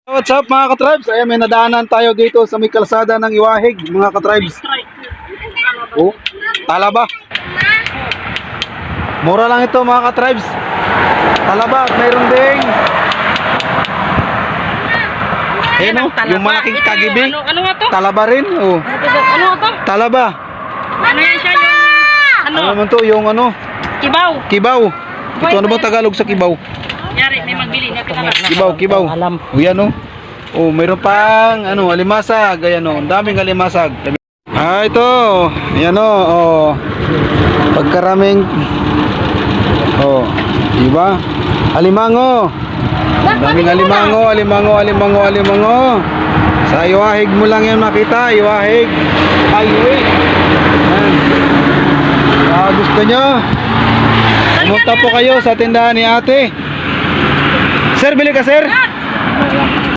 What's up mga ka-tribes? Ayan, may nadaanan tayo dito sa may kalsada ng Iwahig mga ka-tribes. Oh, talaba. Mura lang ito mga ka-tribes. Talaba at mayroon ding yung malaking kagibi. Ano nga to? Talaba rin. Oh. Ano nga to? Talaba. Ano yan siya yung Ano naman to? Yung ano? kibaw? Kibaw. Ito ano ba Tagalog sa kibaw? Yari, may magbili na kita. Kibaw. O yan o. Oh, mayroon pang ano, alimasag. Ayan o, ang daming alimasag. Ah, ito. Ayan o. Oh. Pagkaraming diba? Alimango. Ang daming alimango. Sa Iwahig mo lang yan makita. Iwahig Highway. Ayan. Gusto nyo? Pumunta po kayo sa tindahan ni ate. Sir, bili ka sir?